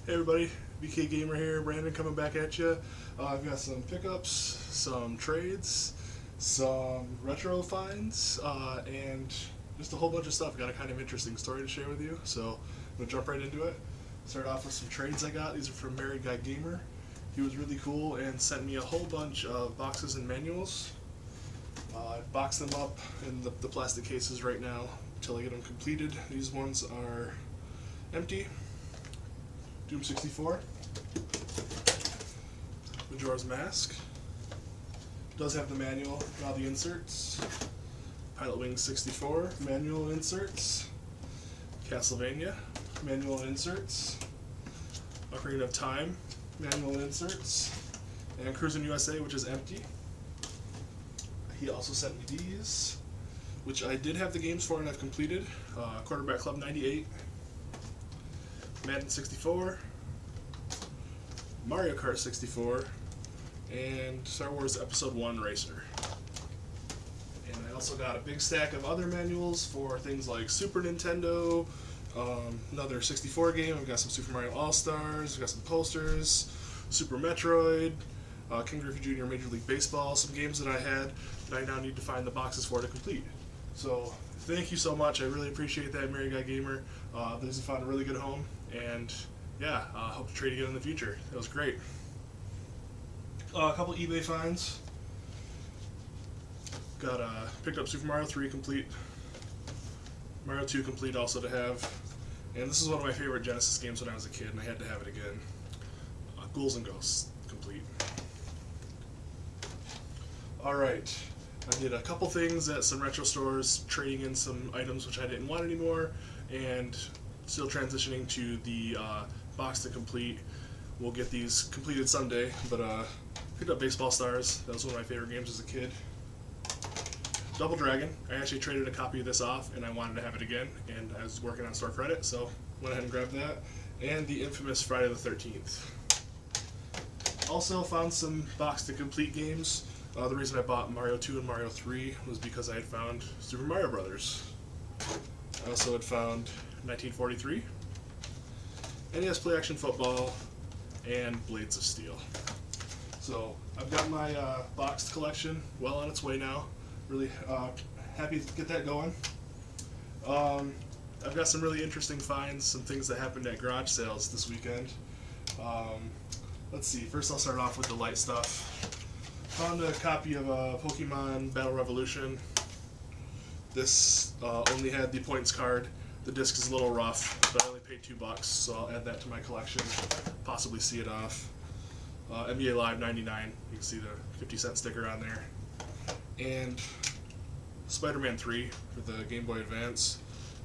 Hey everybody, MarriedGuyGamer here, Brandon coming back at you. I've got some pickups, some trades, some retro finds, and just a whole bunch of stuff. Got a kind of interesting story to share with you, so I'm going to jump right into it. Start off with some trades I got. These are from MarriedGuyGamer. He was really cool and sent me a whole bunch of boxes and manuals. I boxed them up in the plastic cases right now until I get them completed. These ones are empty. Doom 64, Majora's Mask, does have the manual, all the inserts, Pilot Wings 64, manual inserts, Castlevania, manual inserts, Ocarina of Time, manual inserts, and Cruisin' USA, which is empty. He also sent me these, which I did have the games for and I've completed, Quarterback Club 98, Madden 64, Mario Kart 64, and Star Wars Episode 1 Racer. And I also got a big stack of other manuals for things like Super Nintendo, another 64 game. I've got some Super Mario All-Stars, I've got some posters, Super Metroid, King Griffey Jr. Major League Baseball, some games that I had that I now need to find the boxes for to complete. So thank you so much. I really appreciate that, MarriedGuyGamer. This has found a really good home, and yeah, hope to trade again in the future. That was great. A couple eBay finds. Got picked up Super Mario 3 complete, Mario 2 complete also to have, and this is one of my favorite Genesis games when I was a kid, and I had to have it again. Ghouls and Ghosts complete. Alright, I did a couple things at some retro stores, trading in some items which I didn't want anymore, and still transitioning to the box to complete. We'll get these completed someday, but picked up Baseball Stars. That was one of my favorite games as a kid. Double Dragon. I actually traded a copy of this off, and I wanted to have it again, and I was working on store credit, so went ahead and grabbed that. And the infamous Friday the 13th. Also found some box to complete games. The reason I bought Mario 2 and Mario 3 was because I had found Super Mario Brothers. I also had found 1943, NES Play Action Football, and Blades of Steel. So I've got my boxed collection well on its way now. Really happy to get that going. I've got some really interesting finds, some things that happened at garage sales this weekend. Let's see, first I'll start off with the light stuff. Found a copy of Pokemon Battle Revolution. This only had the points card. The disc is a little rough, but I only paid $2, so I'll add that to my collection, possibly see it off. NBA Live 99, you can see the 50-cent sticker on there. And Spider-Man 3 for the Game Boy Advance.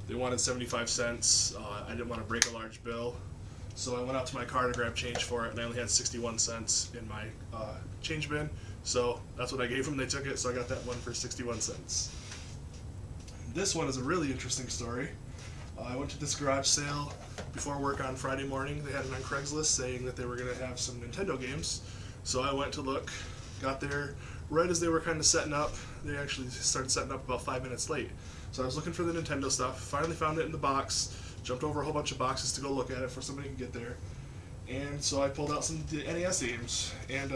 They wanted 75 cents. I didn't want to break a large bill, so I went out to my car to grab change for it, and I only had 61 cents in my change bin. So that's what I gave them. They took it, so I got that one for 61 cents. This one is a really interesting story. I went to this garage sale before work on Friday morning. They had it on Craigslist saying that they were going to have some Nintendo games. So I went to look, got there right as they were kind of setting up. They actually started setting up about 5 minutes late. So I was looking for the Nintendo stuff, finally found it in the box, jumped over a whole bunch of boxes to go look at it before somebody could get there. And so I pulled out some of the NES games, and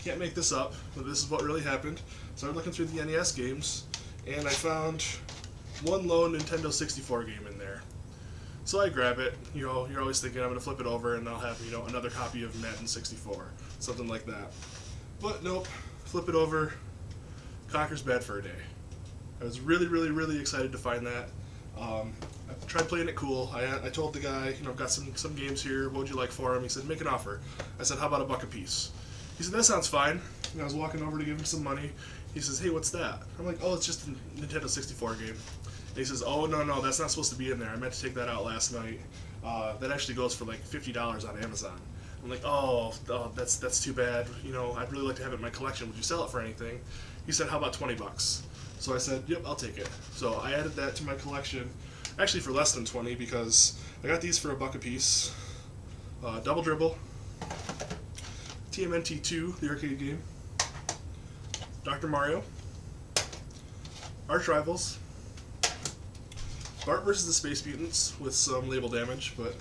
can't make this up, but this is what really happened. So I'm looking through the NES games, and I found one lone Nintendo 64 game in there. So I grab it. You know, you're always thinking I'm going to flip it over and I'll have, you know, another copy of Madden 64, something like that. But nope, flip it over, Conker's Bad Fur Day. I was really, really, really excited to find that. I tried playing it cool. I told the guy, you know, I've got some games here, what would you like for them? He said, make an offer. I said, how about $1 a piece? He said, that sounds fine. And I was walking over to give him some money. He says, hey, what's that? I'm like, oh, it's just a Nintendo 64 game. And he says, oh, no, that's not supposed to be in there. I meant to take that out last night. That actually goes for like $50 on Amazon. I'm like, oh, that's too bad. You know, I'd really like to have it in my collection. Would you sell it for anything? He said, how about $20? So I said, yep, I'll take it. So I added that to my collection, actually for less than 20, because I got these for $1 a piece. Double Dribble, TMNT 2, the arcade game, Dr. Mario, Arch Rivals, Bart vs. the Space Mutants with some label damage, but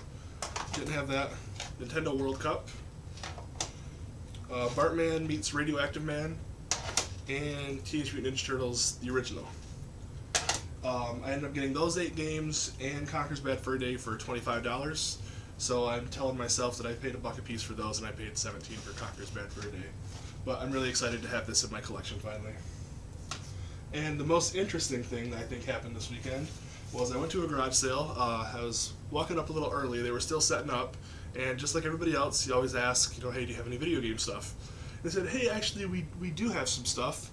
Didn't have that. Nintendo World Cup. Bartman meets Radioactive Man, and Teenage Mutant Ninja Turtles, the original. I ended up getting those 8 games and Conker's Bad Fur Day for $25. So I'm telling myself that I paid $1 a piece for those, and I paid $17 for Conker's Bad Fur Day. But I'm really excited to have this in my collection finally. And the most interesting thing that I think happened this weekend was I went to a garage sale. I was walking up a little early. They were still setting up, and just like everybody else, you always ask, you know, hey, do you have any video game stuff? They said, hey, actually, we do have some stuff.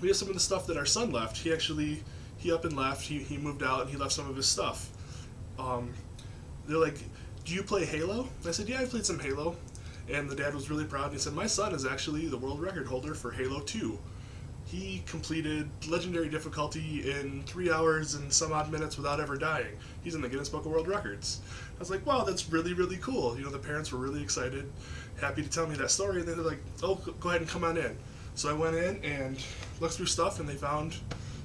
We have some of the stuff that our son left. He up and left. He moved out and he left some of his stuff. They're like, do you play Halo? And I said, yeah, I played some Halo. And the dad was really proud. And he said, my son is actually the world record holder for Halo 2. He completed legendary difficulty in 3 hours and some odd minutes without ever dying. He's in the Guinness Book of World Records. I was like, wow, that's really, really cool. You know, the parents were really excited, happy to tell me that story. And then they're like, oh, go ahead and come on in. So I went in and looked through stuff, and they found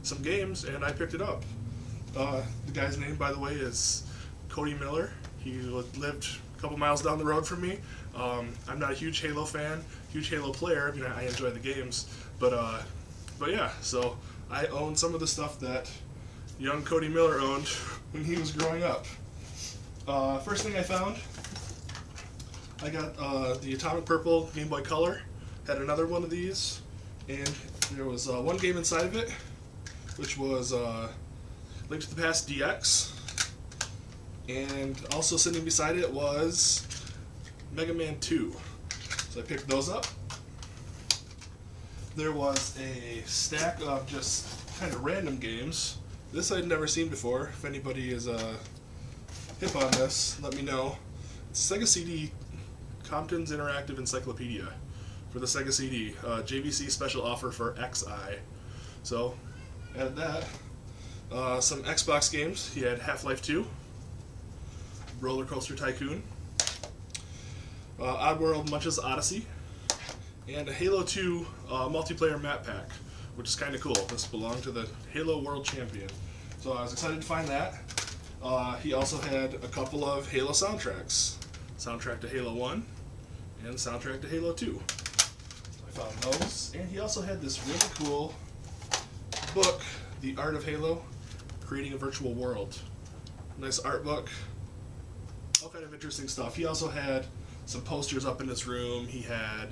some games, and I picked it up. The guy's name, by the way, is Cody Miller. He lived a couple miles down the road from me. I'm not a huge Halo fan, huge Halo player. I mean, I enjoy the games, but yeah. So I own some of the stuff that young Cody Miller owned when he was growing up. First thing I found, I got the Atomic Purple Game Boy Color. Had another one of these, and there was one game inside of it, which was Link to the Past DX, and also sitting beside it was Mega Man 2. So I picked those up. There was a stack of just kind of random games. This I'd never seen before. If anybody is hip on this, let me know. It's Sega CD Compton's Interactive Encyclopedia for the Sega CD. JVC special offer for XI. So, add that. Some Xbox games. He had Half-Life 2, Roller Coaster Tycoon, Oddworld Munch's Odyssey, and a Halo 2 multiplayer map pack, which is kind of cool. This belonged to the Halo World Champion. So I was excited to find that. He also had a couple of Halo soundtracks. Soundtrack to Halo 1 and soundtrack to Halo 2. I found those. And he also had this really cool book, The Art of Halo, Creating a Virtual World. Nice art book. All kind of interesting stuff. He also had some posters up in his room. He had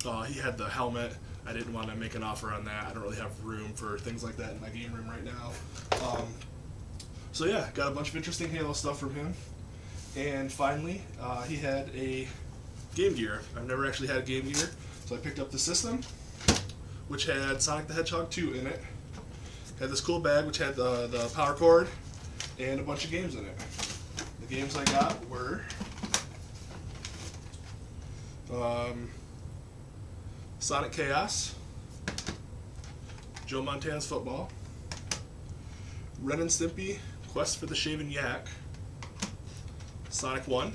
the helmet. I didn't want to make an offer on that. I don't really have room for things like that in my game room right now. So yeah, got a bunch of interesting Halo stuff from him. And finally, he had a Game Gear. I've never actually had a Game Gear, so I picked up the system, which had Sonic the Hedgehog 2 in it. Had this cool bag which had the power cord and a bunch of games in it. The games I got were Sonic Chaos, Joe Montana's Football, Ren and Stimpy Quest for the Shaven Yak, Sonic 1,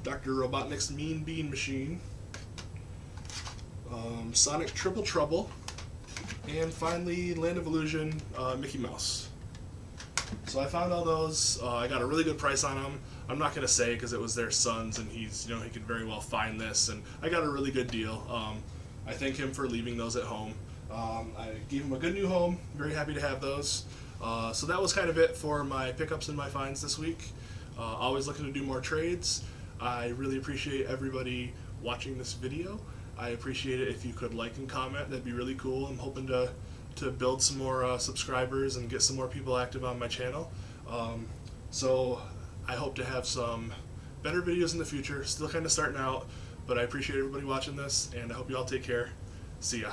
Dr. Robotnik's Mean Bean Machine, Sonic Triple Trouble, and finally Land of Illusion Mickey Mouse. So I found all those. I got a really good price on them. I'm not going to say because it was their son's, and he's, you know, he could very well find this, and I got a really good deal. I thank him for leaving those at home. I gave him a good new home. Very happy to have those. So that was kind of it for my pickups and my finds this week. Always looking to do more trades. I really appreciate everybody watching this video. I appreciate it if you could like and comment. That'd be really cool. I'm hoping to build some more subscribers and get some more people active on my channel. So I hope to have some better videos in the future. Still kind of starting out, but I appreciate everybody watching this, and I hope you all take care. See ya.